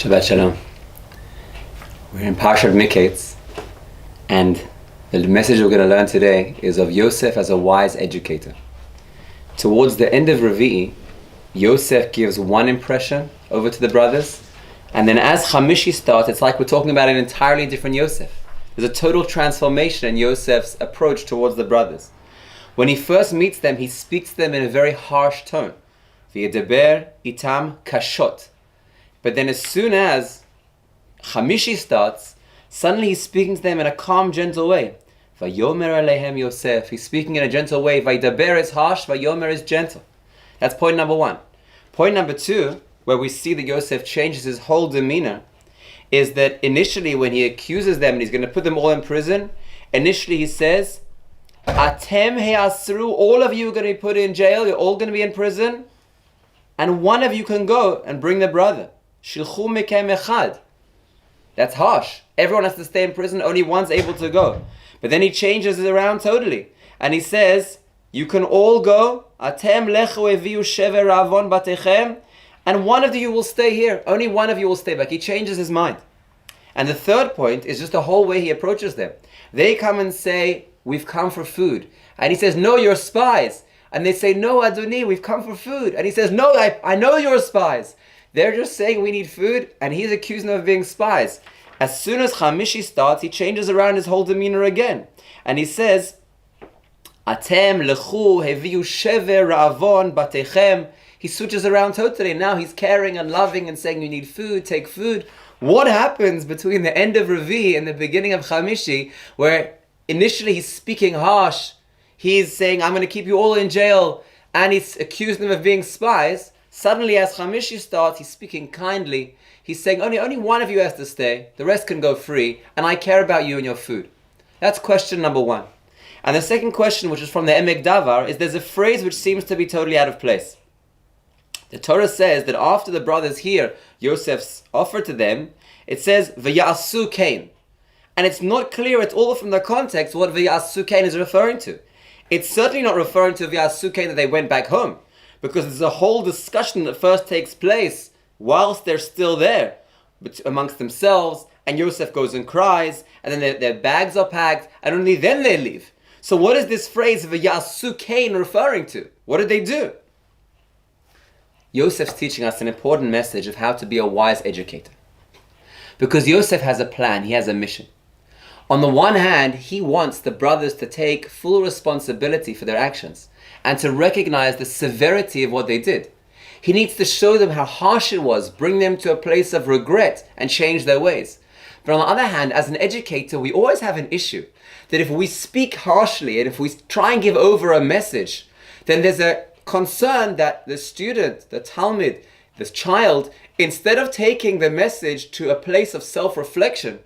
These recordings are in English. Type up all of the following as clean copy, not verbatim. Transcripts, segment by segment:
Shabbat Shalom. We're in Parshat Mikeitz, and the message we're going to learn today is of Yosef as a wise educator. Towards the end of Ravi'i, Yosef gives one impression over to the brothers, and then as Chamishi starts, it's like we're talking about an entirely different Yosef. There's a total transformation in Yosef's approach towards the brothers. When he first meets them, he speaks to them in a very harsh tone. V'yedaber itam kashot. But then as soon as Chamishi starts, suddenly he's speaking to them in a calm, gentle way. Vayomer alehem Yosef. He's speaking in a gentle way. Vaydaber is harsh, Vayomer is gentle. That's point number one. Point number two, where we see that Yosef changes his whole demeanor, is that initially when he accuses them and he's going to put them all in prison, initially he says, Atem he'asru, all of you are going to be put in jail, you're all going to be in prison, and one of you can go and bring the brother. Shilchu mekem echad. That's harsh. Everyone has to stay in prison, only one's able to go. But then he changes it around totally. And he says, you can all go, Atem lechu eviu shever ravon batechem, and one of you will stay here. Only one of you will stay back. He changes his mind. And the third point is just the whole way he approaches them. They come and say, we've come for food. And he says, no, you're spies. And they say, no, Adoni, we've come for food. And he says, no, I know you're spies. They're just saying we need food, and he's accusing them of being spies. As soon as Chamishi starts, he changes around his whole demeanor again. And he says, Atem lechu heviu shever ra'avon batechem. He switches around totally. Now he's caring and loving and saying you need food, take food. What happens between the end of Ravi and the beginning of Chamishi, where initially he's speaking harsh, he's saying, I'm going to keep you all in jail, and he's accusing them of being spies. Suddenly, as Chamishi starts, he's speaking kindly. He's saying, only one of you has to stay. The rest can go free. And I care about you and your food. That's question number one. And the second question, which is from the Emek Davar, is there's a phrase which seems to be totally out of place. The Torah says that after the brothers hear Yosef's offer to them, it says, V'ya'asu kain. And it's not clear at all from the context what V'ya'asu kain is referring to. It's certainly not referring to V'ya'asu kain that they went back home, because there's a whole discussion that first takes place whilst they're still there amongst themselves, and Yosef goes and cries, and then their bags are packed, and only then they leave. So what is this phrase V'ya'asu kain referring to? What did they do? Yosef's teaching us an important message of how to be a wise educator. Because Yosef has a plan, he has a mission. On the one hand, he wants the brothers to take full responsibility for their actions and to recognize the severity of what they did. He needs to show them how harsh it was, bring them to a place of regret and change their ways. But on the other hand, as an educator, we always have an issue that if we speak harshly and if we try and give over a message, then there's a concern that the student, the Talmud, this child, instead of taking the message to a place of self-reflection,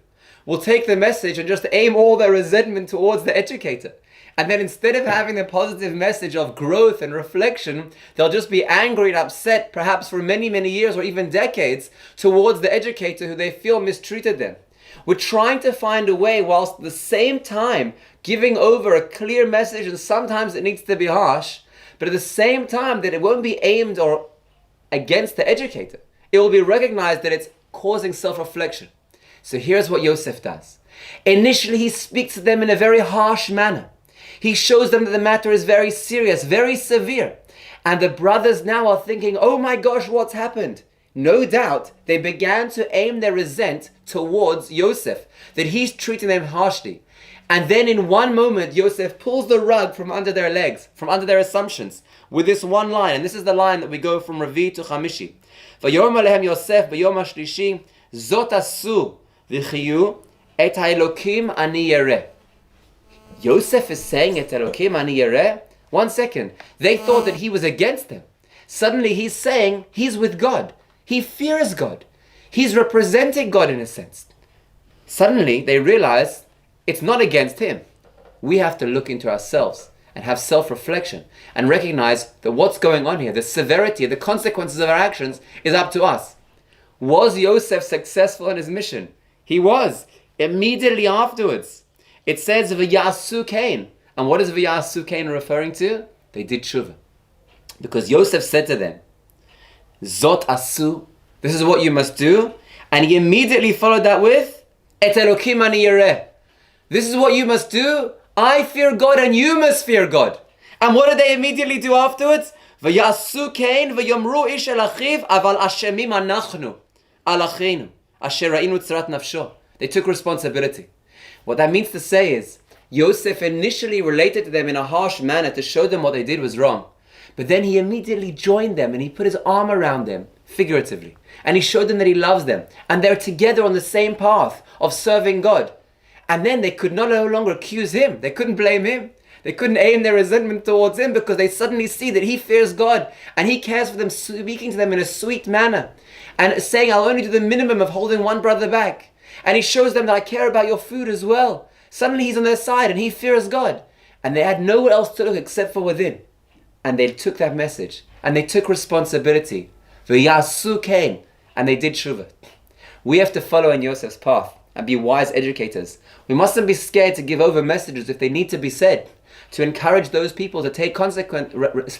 will take the message and just aim all their resentment towards the educator. And then instead of having the positive message of growth and reflection, they'll just be angry and upset, perhaps for many, many years or even decades, towards the educator who they feel mistreated them. We're trying to find a way, whilst at the same time giving over a clear message, and sometimes it needs to be harsh, but at the same time that it won't be aimed or against the educator. It will be recognized that it's causing self-reflection. So here's what Yosef does. Initially, he speaks to them in a very harsh manner. He shows them that the matter is very serious, very severe. And the brothers now are thinking, oh my gosh, what's happened? No doubt, they began to aim their resent towards Yosef, that he's treating them harshly. And then in one moment, Yosef pulls the rug from under their legs, from under their assumptions, with this one line. And this is the line that we go from Ravi to Chamishi. Vayomer alehem Yosef b'yom hashlishi, zot asu v'chiyu et ha'elokim ani yereh. Yosef is saying et Elokim ani yereh. 1 second. They thought that he was against them. Suddenly he's saying he's with God. He fears God. He's representing God in a sense. Suddenly they realize it's not against him. We have to look into ourselves and have self-reflection and recognize that what's going on here, the severity, the consequences of our actions is up to us. Was Yosef successful in his mission? He was. Immediately afterwards, it says V'ya'asu kain. And what is V'ya'asu kain referring to? They did tshuva. Because Yosef said to them, Zot asu, this is what you must do, And he immediately followed that with, Et Elokim ani yireh. This is what you must do. I fear God and you must fear God. And what did they immediately do afterwards? V'yasu kein v'yomru ish el achiv aval ashemim anachnu al achinu asher ra'inu tzrat nafsho. They took responsibility. What that means to say is, Yosef initially related to them in a harsh manner to show them what they did was wrong. But then he immediately joined them and he put his arm around them, figuratively. And he showed them that he loves them. And they're together on the same path of serving God. And then they could no longer accuse him. They couldn't blame him. They couldn't aim their resentment towards him because they suddenly see that he fears God and he cares for them, speaking to them in a sweet manner and saying, I'll only do the minimum of holding one brother back. And he shows them that I care about your food as well. Suddenly he's on their side and he fears God. And they had nowhere else to look except for within. And they took that message and they took responsibility. V'yasu kein, and they did tshuva. We have to follow in Yosef's path and be wise educators. We mustn't be scared to give over messages if they need to be said, to encourage those people to take consequent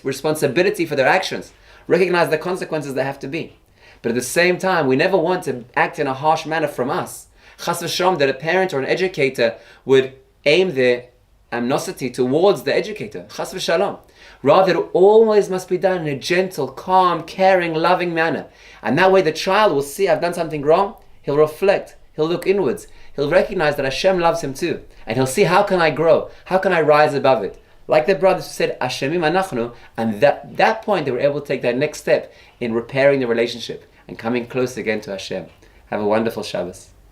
responsibility for their actions, recognize the consequences that have to be. But at the same time, we never want to act in a harsh manner from us. Chas v'shalom, that a parent or an educator would aim their animosity towards the educator. Chas v'shalom. Rather, it always must be done in a gentle, calm, caring, loving manner. And that way the child will see, I've done something wrong. He'll reflect. He'll look inwards. He'll recognize that Hashem loves him too. And he'll see, how can I grow? How can I rise above it? Like the brothers who said, Ashemim anachnu, and that point they were able to take that next step in repairing the relationship and coming close again to Hashem. Have a wonderful Shabbos.